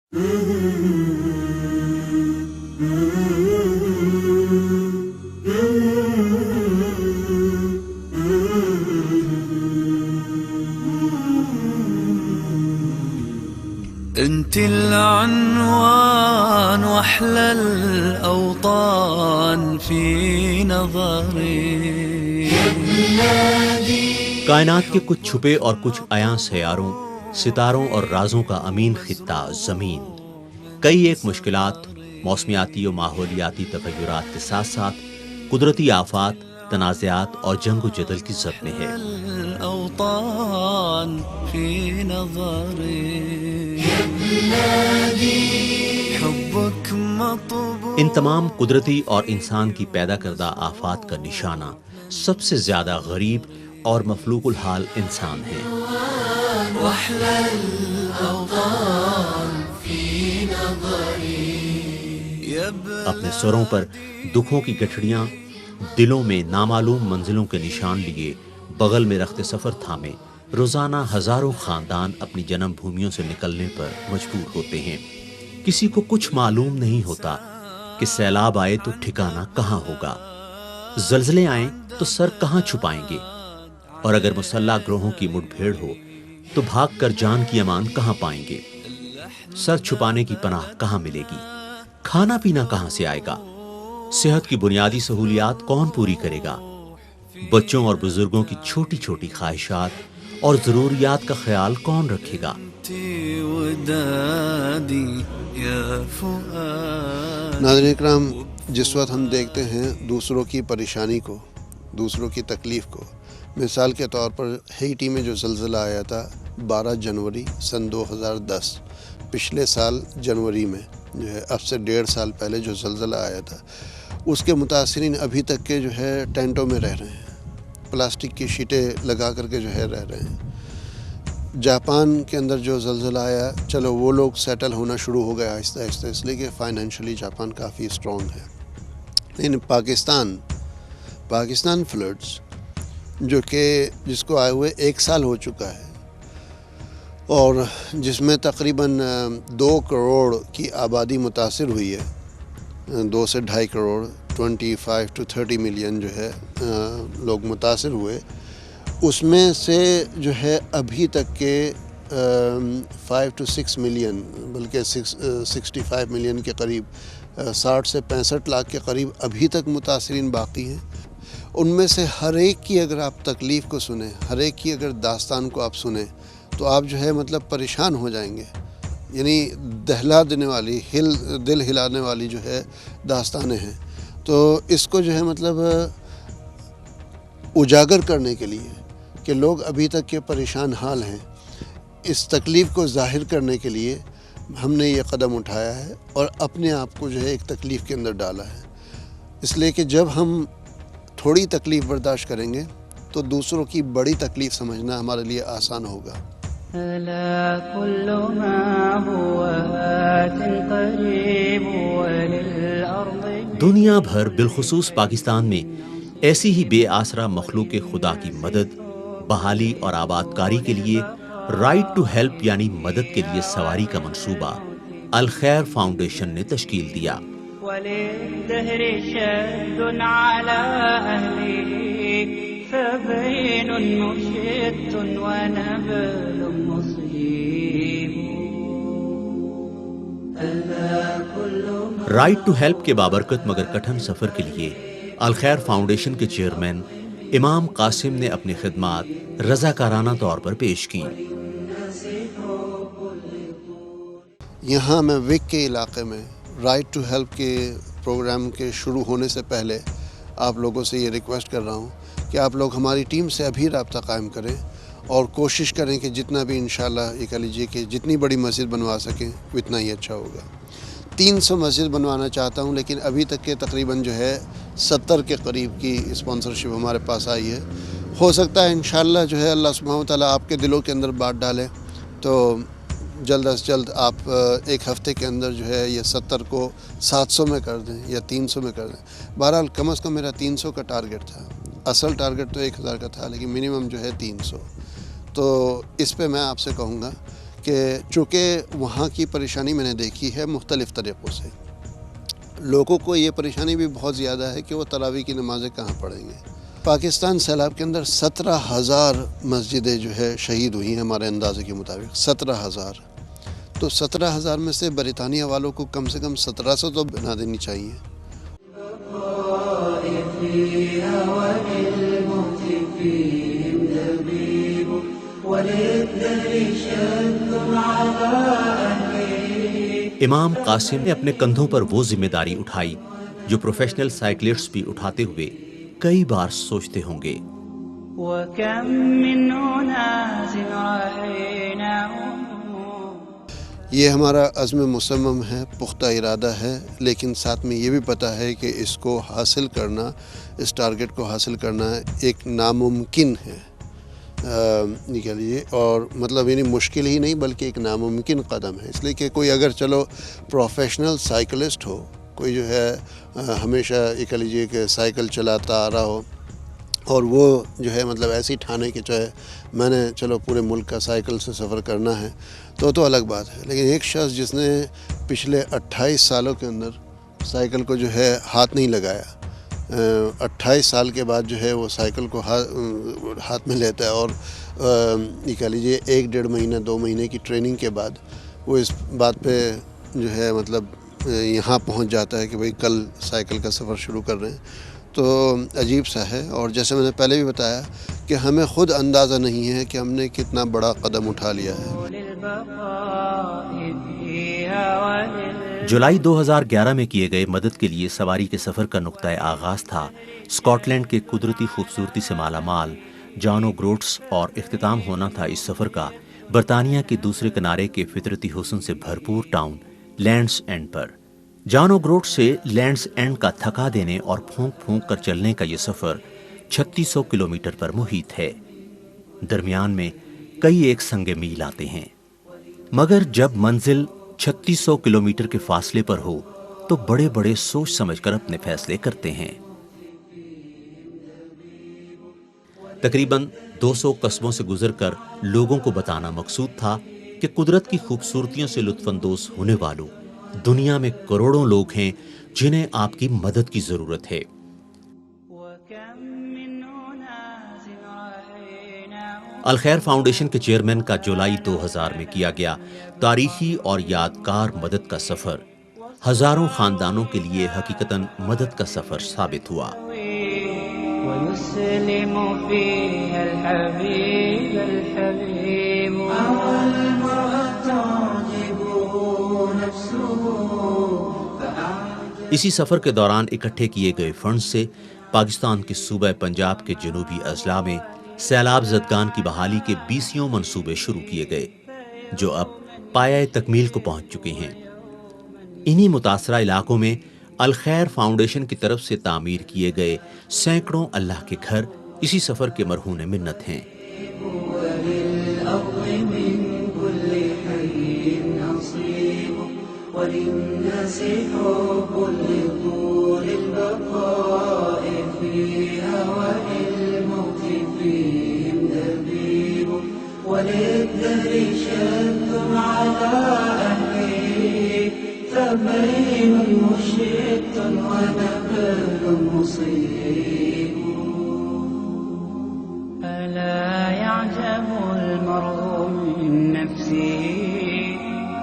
انت العنوان واحلى الاوطان في نظري. کائنات کے کچھ چھپے اور کچھ عیاں سیاروں، ستاروں اور رازوں کا امین خطہ زمین کئی ایک مشکلات، موسمیاتی و ماحولیاتی تغیرات کے ساتھ ساتھ قدرتی آفات، تنازعات اور جنگ و جدل کی زد میں ہے. الأوطان في نظري حبك مطبوع. ان تمام قدرتی اور انسان کی پیدا کردہ آفات کا نشانہ سب سے زیادہ غریب اور مفلوق الحال انسان ہے. واحلى الأوطان في نظري. اپنے سروں پر دکھوں کی گٹھڑیاں، دلوں میں نامعلوم منزلوں کے نشان لیے بغل میں رخت سفر تھامے روزانہ ہزاروں خاندان اپنی جنم بھومیوں سے نکلنے پر مجبور ہوتے ہیں. کسی کو کچھ معلوم نہیں ہوتا کہ سیلاب آئے تو ٹھکانہ کہاں ہوگا، زلزلے آئیں تو سر کہاں چھپائیں گے، اور اگر مسلح گروہوں کی مٹ بھیڑ ہو تو بھاگ کر جان کی امان کہاں پائیں گے. سر چھپانے کی پناہ کہاں ملے گی، کھانا پینا کہاں سے آئے گا، صحت کی بنیادی سہولیات کون پوری کرے گا، بچوں اور بزرگوں کی چھوٹی چھوٹی خواہشات اور ضروریات کا خیال کون رکھے گا. ناظرین اکرام، جس وقت ہم دیکھتے ہیں دوسروں کی پریشانی کو، دوسروں کی تکلیف کو، مثال کے طور پر ہیٹی میں جو زلزلہ آیا تھا 12 جنوری سن 2010، پچھلے سال جنوری میں جو ہے اب سے 1.5 سال پہلے جو زلزلہ آیا تھا، اس کے متاثرین ابھی تک کے جو ہے ٹینٹوں میں رہ رہے ہیں، پلاسٹک کی شیٹیں لگا کر کے جو ہے رہ رہے ہیں. جاپان کے اندر جو زلزلہ آیا، چلو وہ لوگ سیٹل ہونا شروع ہو گیا آہستہ آہستہ، اس لیے کہ فائنینشلی جاپان کافی اسٹرانگ ہے. لیکن پاکستان فلڈز جو کہ جس کو آئے ہوئے 1 سال ہو چکا ہے، اور جس میں تقریباً 2 کروڑ کی آبادی متاثر ہوئی ہے، 2 سے 2.5 کروڑ، 25 to 30 ملین جو ہے لوگ متاثر ہوئے. اس میں سے جو ہے ابھی تک کے 5 to 6 ملین، بلکہ 65 ملین کے قریب، 60 سے 65 لاکھ کے قریب ابھی تک متاثرین باقی ہیں. ان میں سے ہر ایک کی اگر آپ تکلیف کو سنیں، ہر ایک کی اگر داستان کو آپ سنیں، تو آپ جو ہے مطلب پریشان ہو جائیں گے. یعنی دہلا دینے والی، دل ہلانے والی جو ہے داستانیں ہیں. تو اس کو جو ہے مطلب اجاگر کرنے کے لیے کہ لوگ ابھی تک کے پریشان حال ہیں، اس تکلیف کو ظاہر کرنے کے لیے ہم نے یہ قدم اٹھایا ہے اور اپنے آپ کو جو ہے ایک تکلیف کے اندر ڈالا ہے. اس لیے کہ جب ہم تھوڑی تکلیف برداشت کریں گے تو دوسروں کی بڑی تکلیف سمجھنا ہمارے لیے آسان ہوگا. دنیا بھر بالخصوص پاکستان میں ایسی ہی بے آسرا مخلوق خدا کی مدد، بحالی اور آباد کاری کے لیے رائٹ ٹو ہیلپ یعنی مدد کے لیے سواری کا منصوبہ الخیر فاؤنڈیشن نے تشکیل دیا. وللدهر شد على أهله فبين مشت ونبل مصيب. رائٹ ٹو ہیلپ کے بابرکت مگر کٹھن سفر کے لیے الخیر فاؤنڈیشن کے چیئرمین امام قاسم نے اپنی خدمات رضاکارانہ طور پر پیش کی. یہاں میں وک کے علاقے میں رائٹ ٹو ہیلپ کے پروگرام کے شروع ہونے سے پہلے آپ لوگوں سے یہ ریکویسٹ کر رہا ہوں کہ آپ لوگ ہماری ٹیم سے ابھی رابطہ قائم کریں اور کوشش کریں کہ جتنا بھی انشاءاللہ یہ کہہ لیجیے کہ جتنی بڑی مسجد بنوا سکیں اتنا ہی اچھا ہوگا. 300 مسجد بنوانا چاہتا ہوں، لیکن ابھی تک کے تقریباً جو ہے 70 کے قریب کی اسپانسرشپ ہمارے پاس آئی ہے. ہو سکتا ہے انشاءاللہ جو ہے اللہ سبحانہ وتعالیٰ آپ کے دلوں کے اندر بات ڈالے تو جلد از جلد آپ 1 ہفتے کے اندر جو ہے یہ 70 کو 700 میں کر دیں یا 300 میں کر دیں. بہرحال کم از کم میرا 300 کا ٹارگٹ تھا، اصل ٹارگٹ تو 1000 کا تھا، لیکن منیمم جو ہے 300. تو اس پہ میں آپ سے کہوں گا کہ کہ چونکہ وہاں کی پریشانی میں نے دیکھی ہے مختلف طریقوں سے. لوگوں کو یہ پریشانی بھی بہت زیادہ ہے کہ وہ تراویح کی نمازیں کہاں پڑھیں گے. پاکستان سیلاب کے اندر 17,000 مسجدیں جو ہے شہید ہوئی ہیں ہمارے اندازے کے مطابق. 17,000. تو 17,000 میں سے برطانیہ والوں کو کم سے کم 1,700 تو بنا دینی چاہیے. امام قاسم نے اپنے کندھوں پر وہ ذمہ داری اٹھائی جو پروفیشنل سائیکلسٹ بھی اٹھاتے ہوئے کئی بار سوچتے ہوں گے. وَكَم مِّنْ أُنَاسٍ رَأَيْنَاهُمْ. یہ ہمارا عزم مصمم ہے، پختہ ارادہ ہے، لیکن ساتھ میں یہ بھی پتہ ہے کہ اس کو حاصل کرنا، اس ٹارگٹ کو حاصل کرنا ایک ناممکن ہے. کہہ لیجیے، اور مطلب یعنی مشکل ہی نہیں بلکہ ایک ناممکن قدم ہے. اس لیے کہ کوئی اگر چلو پروفیشنل سائیکلسٹ ہو، کوئی جو ہے ہمیشہ یہ کہہ لیجیے کہ سائیکل چلاتا آ رہا ہو، اور وہ جو ہے مطلب ایسی ٹھانے کہ چاہے میں نے چلو پورے ملک کا سائیکل سے سفر کرنا ہے تو الگ بات ہے. لیکن ایک شخص جس نے پچھلے 28 سالوں کے اندر سائیکل کو جو ہے ہاتھ نہیں لگایا، 28 سال کے بعد جو ہے وہ سائیکل کو ہاتھ میں لیتا ہے، اور یہ کہہ لیجیے 1-1.5 مہینہ 2 مہینے کی ٹریننگ کے بعد وہ اس بات پہ جو ہے مطلب یہاں پہنچ جاتا ہے کہ بھئی کل سائیکل کا سفر شروع کر رہے ہیں. تو عجیب سا ہے. اور جیسے میں نے پہلے بھی بتایا کہ ہمیں خود اندازہ نہیں ہے کہ ہم نے کتنا بڑا قدم اٹھا لیا ہے. جولائی 2011 میں کیے گئے مدد کے لیے سواری کے سفر کا نقطہ آغاز تھا اسکاٹ لینڈ کے قدرتی خوبصورتی سے مالا مال جان او گروٹس، اور اختتام ہونا تھا اس سفر کا برطانیہ کے دوسرے کنارے کے فطرتی حسن سے بھرپور ٹاؤن لینڈز اینڈ پر. جان او گروٹ سے لینڈز اینڈ کا تھکا دینے اور پھونک پھونک کر چلنے کا یہ سفر 3600 کلومیٹر پر محیط ہے. درمیان میں کئی ایک سنگ میل آتے ہیں، مگر جب منزل 3600 کلومیٹر کے فاصلے پر ہو تو بڑے بڑے سوچ سمجھ کر اپنے فیصلے کرتے ہیں. تقریباً 200 قصبوں سے گزر کر لوگوں کو بتانا مقصود تھا کہ قدرت کی خوبصورتیوں سے لطف اندوز ہونے والوں دنیا میں کروڑوں لوگ ہیں جنہیں آپ کی مدد کی ضرورت ہے. الخیر فاؤنڈیشن کے چیئرمین کا جولائی 2000 میں کیا گیا تاریخی اور یادگار مدد کا سفر ہزاروں خاندانوں کے لیے حقیقتاً مدد کا سفر ثابت ہوا. ويسلم فيها الحبيب الحبيب والمرأة تعجبه نفسه. اسی سفر کے دوران اکٹھے کیے گئے فنڈ سے پاکستان کے صوبہ پنجاب کے جنوبی اضلاع میں سیلاب زدگان کی بحالی کے 20 منصوبے شروع کیے گئے جو اب پایہ تکمیل کو پہنچ چکے ہیں. انہی متاثرہ علاقوں میں الخیر فاؤنڈیشن کی طرف سے تعمیر کیے گئے سینکڑوں اللہ کے گھر اسی سفر کے مرہون منت ہیں. ألا يعجب المرء من نفسه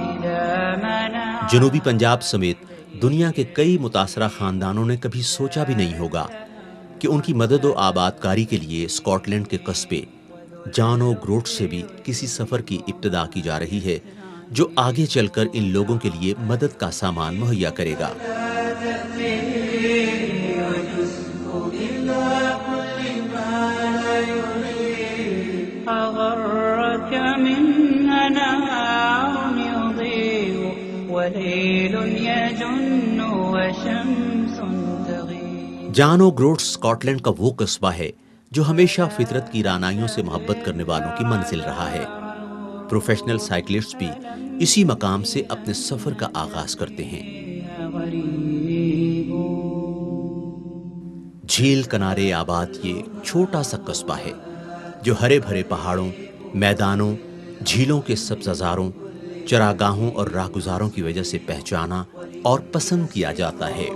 إذا منع. جنوبی پنجاب سمیت دنیا کے کئی متاثرہ خاندانوں نے کبھی سوچا بھی نہیں ہوگا کہ ان کی مدد و آباد کاری کے لیے اسکاٹ لینڈ کے قصبے جان او گروٹ سے بھی کسی سفر کی ابتدا کی جا رہی ہے جو آگے چل کر ان لوگوں کے لیے مدد کا سامان مہیا کرے گا. جان او گروٹ اسکاٹ لینڈ کا وہ قصبہ ہے جو ہمیشہ فطرت کی رعنائیوں سے محبت کرنے والوں کی منزل رہا ہے. پروفیشنل سائیکلسٹ بھی اسی مقام سے اپنے سفر کا آغاز کرتے ہیں. جھیل کنارے آباد یہ چھوٹا سا قصبہ ہے جو ہرے بھرے پہاڑوں، میدانوں جھیلوں کے سبززاروں، چراگاہوں اور راہگزاروں کی وجہ سے پہچانا اور پسند کیا جاتا ہے۔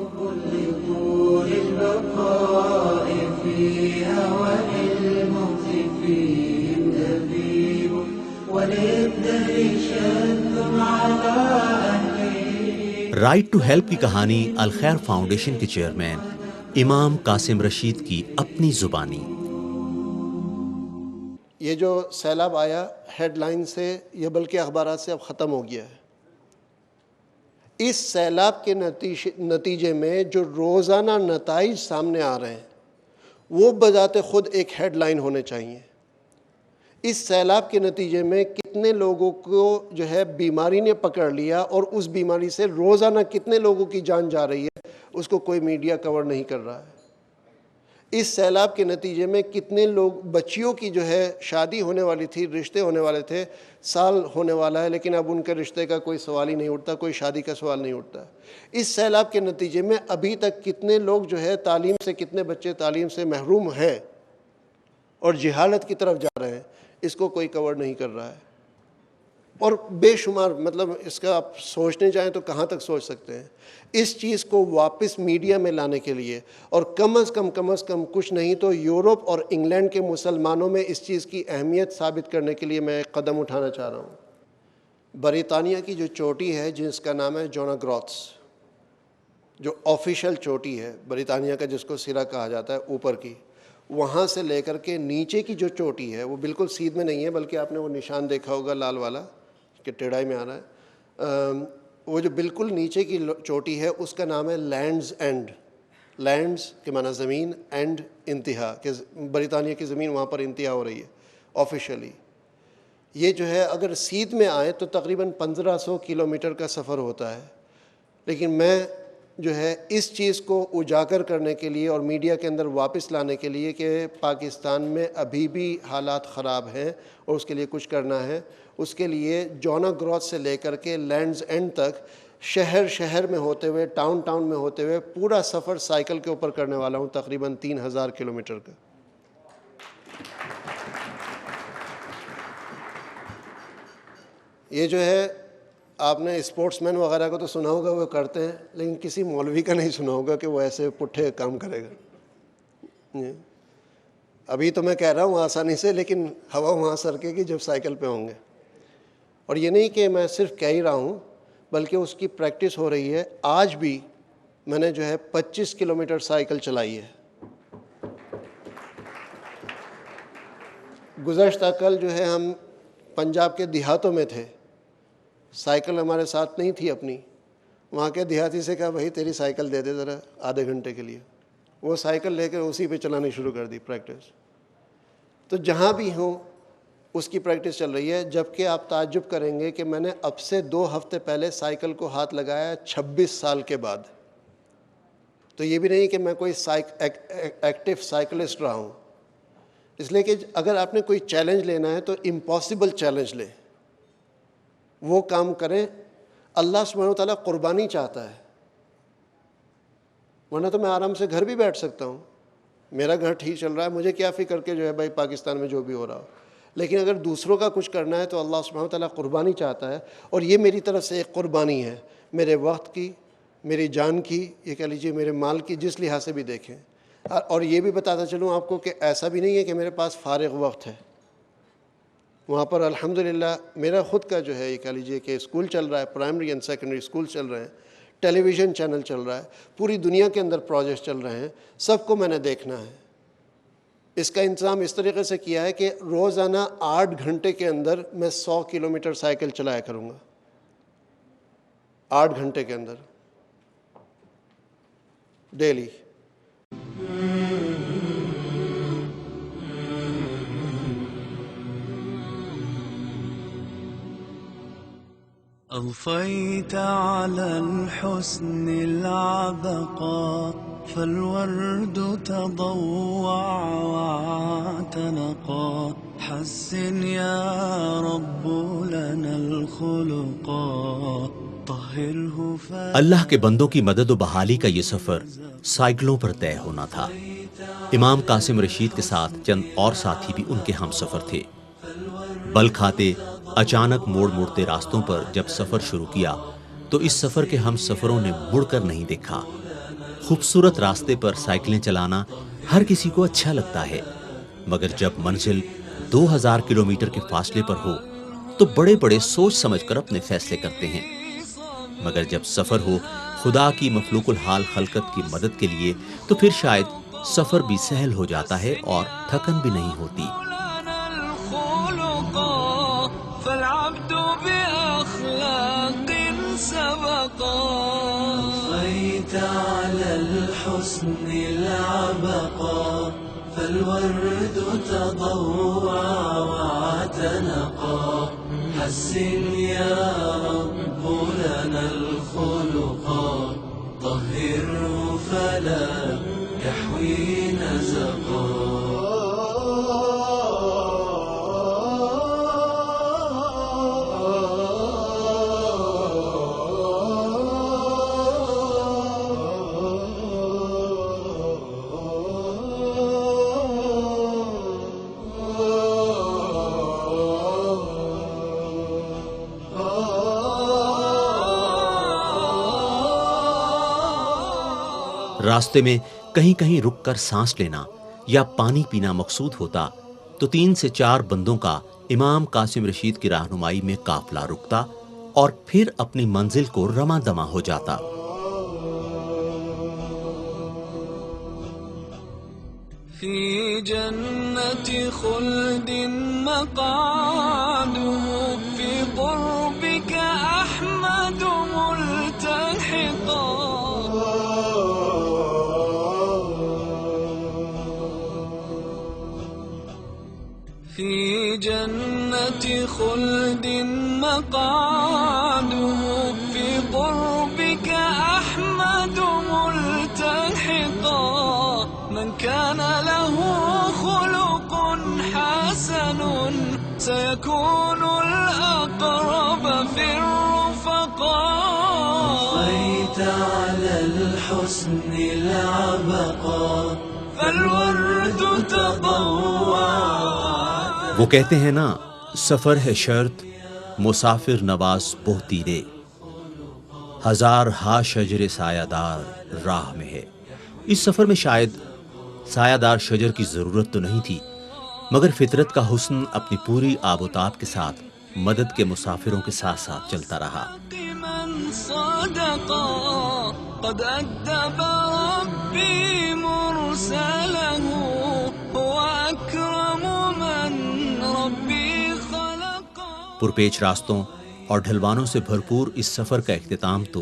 رائٹ ٹو ہیلپ کی کہانی الخیر فاؤنڈیشن کے چیئرمین امام قاسم رشید کی اپنی زبانی۔ یہ جو سیلاب آیا ہیڈ لائن سے یا بلکہ اخبارات سے اب ختم ہو گیا ہے۔ اس سیلاب کے نتیجے میں جو روزانہ نتائج سامنے آ رہے ہیں وہ بذات خود ایک ہیڈ لائن ہونے چاہیے۔ اس سیلاب کے نتیجے میں کتنے لوگوں کو جو ہے بیماری نے پکڑ لیا اور اس بیماری سے روزانہ کتنے لوگوں کی جان جا رہی ہے، اس کو کوئی میڈیا کور نہیں کر رہا ہے۔ اس سیلاب کے نتیجے میں کتنے لوگ بچیوں کی جو ہے شادی ہونے والی تھی، رشتے ہونے والے تھے، سال ہونے والا ہے، لیکن اب ان کے رشتے کا کوئی سوال ہی نہیں اٹھتا، کوئی شادی کا سوال نہیں اٹھتا۔ اس سیلاب کے نتیجے میں ابھی تک کتنے لوگ جو ہے تعلیم سے، کتنے بچے تعلیم سے محروم ہیں اور جہالت کی طرف جا رہے ہیں، اس کو کوئی کور نہیں کر رہا ہے۔ اور بے شمار، مطلب اس کا آپ سوچنے جائیں تو کہاں تک سوچ سکتے ہیں۔ اس چیز کو واپس میڈیا میں لانے کے لیے، اور کم از کم کچھ نہیں تو یورپ اور انگلینڈ کے مسلمانوں میں اس چیز کی اہمیت ثابت کرنے کے لیے میں ایک قدم اٹھانا چاہ رہا ہوں۔ برطانیہ کی جو چوٹی ہے جس کا نام ہے جونا گروتس، جو آفیشیل چوٹی ہے برطانیہ کا، جس کو سرا کہا جاتا ہے اوپر کی، وہاں سے لے کر کے نیچے کی جو چوٹی ہے وہ بالکل سیدھ میں نہیں ہے، بلکہ آپ نے وہ نشان دیکھا ہوگا لال والا کہ ٹیڑھائی میں آ رہا ہے۔ وہ جو بالکل نیچے کی چوٹی ہے اس کا نام ہے لینڈز اینڈ۔ لینڈز کے معنی زمین، اینڈ انتہا، کہ برطانیہ کی زمین وہاں پر انتہا ہو رہی ہے آفیشیلی۔ یہ جو ہے اگر سیدھ میں آئے تو تقریباً 1500 کلومیٹر کا سفر ہوتا ہے، لیکن میں جو ہے اس چیز کو اجاگر کرنے کے لیے اور میڈیا کے اندر واپس لانے کے لیے کہ پاکستان میں ابھی بھی حالات خراب ہیں اور اس کے لیے کچھ کرنا ہے، اس کے لیے جونا گروتھ سے لے کر کے لینڈز اینڈ تک شہر میں ہوتے ہوئے، ٹاؤن میں ہوتے ہوئے پورا سفر سائیکل کے اوپر کرنے والا ہوں، تقریباً 3000 کلومیٹر کا۔ یہ جو ہے آپ نے اسپورٹس مین وغیرہ کو تو سنا ہوگا وہ کرتے ہیں، لیکن کسی مولوی کا نہیں سنا ہوگا کہ وہ ایسے پٹھے کام کرے گا۔ ابھی تو میں کہہ رہا ہوں آسانی سے، لیکن ہوا وہاں سرکے گی جب سائیکل پہ ہوں گے۔ اور یہ نہیں کہ میں صرف کہہ ہی رہا ہوں، بلکہ اس کی پریکٹس ہو رہی ہے۔ آج بھی میں نے جو ہے 25 کلومیٹر سائیکل چلائی ہے۔ گزشتہ کل جو ہے ہم پنجاب کے دیہاتوں میں تھے، سائیکل ہمارے ساتھ نہیں تھی اپنی، وہاں کے دیہاتی سے کہا بھائی تیری سائیکل دے دے ذرا آدھے گھنٹے کے لیے، وہ سائیکل لے کر اسی پہ چلانی شروع کر دی پریکٹس۔ تو جہاں بھی ہوں اس کی پریکٹس چل رہی ہے، جبکہ آپ تعجب کریں گے کہ میں نے اب سے 2 ہفتے پہلے سائیکل کو ہاتھ لگایا 26 سال کے بعد۔ تو یہ بھی نہیں کہ میں کوئی ایکٹیو سائیکلسٹ رہا ہوں، اس لیے کہ اگر آپ نے کوئی چیلنج لینا ہے تو امپاسبل چیلنج لیں، وہ کام کریں۔ اللہ سبحانہ وتعالیٰ قربانی چاہتا ہے، ورنہ تو میں آرام سے گھر بھی بیٹھ سکتا ہوں، میرا گھر ٹھیک چل رہا ہے، مجھے کیا فکر کہ جو ہے بھائی پاکستان میں جو بھی ہو رہا ہو۔ لیکن اگر دوسروں کا کچھ کرنا ہے تو اللہ سبحانہ وتعالیٰ قربانی چاہتا ہے، اور یہ میری طرف سے ایک قربانی ہے، میرے وقت کی، میری جان کی، یہ کہہ لیجیے میرے مال کی، جس لحاظ سے بھی دیکھیں۔ اور یہ بھی بتاتا چلوں آپ کو کہ ایسا بھی نہیں ہے کہ میرے پاس فارغ وقت ہے۔ وہاں پر الحمدللہ میرا خود کا جو ہے یہ کہہ لیجیے کہ اسکول چل رہا ہے، پرائمری اینڈ سیکنڈری اسکول چل رہے ہیں، ٹیلی ویژن چینل چل رہا ہے، پوری دنیا کے اندر پروجیکٹ چل رہے ہیں، سب کو میں نے دیکھنا ہے۔ اس کا انتظام اس طریقے سے کیا ہے کہ روزانہ 8 گھنٹے کے اندر میں 100 کلومیٹر سائیکل چلایا کروں گا، 8 گھنٹے کے اندر ڈیلی۔ أضفيت على الحسن العبقى فالورد تضوع واعتنقا حسن يا رب لنا الخلقا طهره اللہ کے بندوں کی مدد و بحالی کا یہ سفر سائیکلوں پر طے ہونا تھا۔ امام قاسم رشید کے ساتھ چند اور ساتھی بھی ان کے ہم سفر تھے۔ بل کھاتے اچانک موڑ موڑتے راستوں پر جب سفر شروع کیا تو اس سفر کے ہم سفروں نے مڑ کر نہیں دیکھا۔ خوبصورت راستے پر سائیکلیں چلانا ہر کسی کو اچھا لگتا ہے، مگر جب منزل 2000 کلومیٹر کے فاصلے پر ہو تو بڑے بڑے سوچ سمجھ کر اپنے فیصلے کرتے ہیں، مگر جب سفر ہو خدا کی مخلوق الحال خلقت کی مدد کے لیے تو پھر شاید سفر بھی سہل ہو جاتا ہے اور تھکن بھی نہیں ہوتی۔ فالعبد بأخلاق سبقا أضفيت على الحسن العبقا فالورد تضوع واعتنقا حسن يا رب لنا الخلقا طهره فلا يحوي نزقا راستے میں کہیں کہیں رک کر سانس لینا یا پانی پینا مقصود ہوتا تو 3 سے 4 بندوں کا امام قاسم رشید کی رہنمائی میں قافلہ رکتا اور پھر اپنی منزل کو رواں دواں ہو جاتا۔ في جنة خلد مقعده في قربك أحمد ملتحقا في جنة خلد مقعده في قربك أحمد ملتحقا من كان له خلق حسن سيكون الأقرب في الرفقاء أضفيت على الحسن العبقا فالورد تضوع۔ وہ کہتے ہیں نا سفر ہے شرط مسافر نواز بہتی رے، ہزار ہا شجر سایہ دار راہ میں ہے۔ اس سفر میں شاید سایہ دار شجر کی ضرورت تو نہیں تھی، مگر فطرت کا حسن اپنی پوری آب و تاب کے ساتھ مدد کے مسافروں کے ساتھ ساتھ چلتا رہا۔ من صدقا قد أدب ربي مرسله هو أكرم من ربي خلقا۔ پرپیچ راستوں اور ڈھلوانوں سے بھرپور اس سفر کا اختتام تو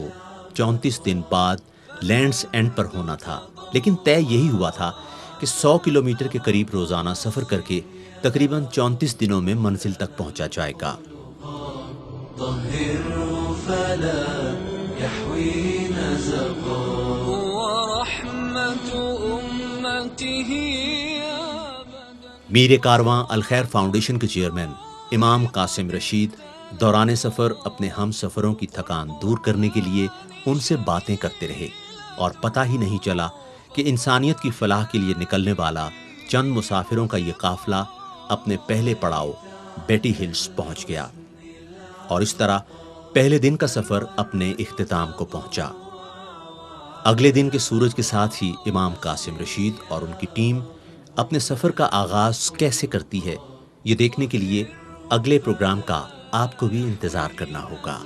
34 دن بعد لینڈز اینڈ پر ہونا تھا، لیکن طے یہی ہوا تھا کہ 100 کلومیٹر کے قریب روزانہ سفر کر کے تقریباً 34 دنوں میں منزل تک پہنچا جائے گا۔ طهره فلا يحوي نزقا ورحمة أمته أبدا۔ میر کارواں الخیر فاؤنڈیشن کے چیئرمین امام قاسم رشید دوران سفر اپنے ہم سفروں کی تھکان دور کرنے کے لیے ان سے باتیں کرتے رہے، اور پتہ ہی نہیں چلا کہ انسانیت کی فلاح کے لیے نکلنے والا چند مسافروں کا یہ قافلہ اپنے پہلے پڑاؤ بیٹی ہلز پہنچ گیا، اور اس طرح پہلے دن کا سفر اپنے اختتام کو پہنچا۔ اگلے دن کے سورج کے ساتھ ہی امام قاسم رشید اور ان کی ٹیم اپنے سفر کا آغاز کیسے کرتی ہے، یہ دیکھنے کے لیے اگلے پروگرام کا آپ کو بھی انتظار کرنا ہوگا۔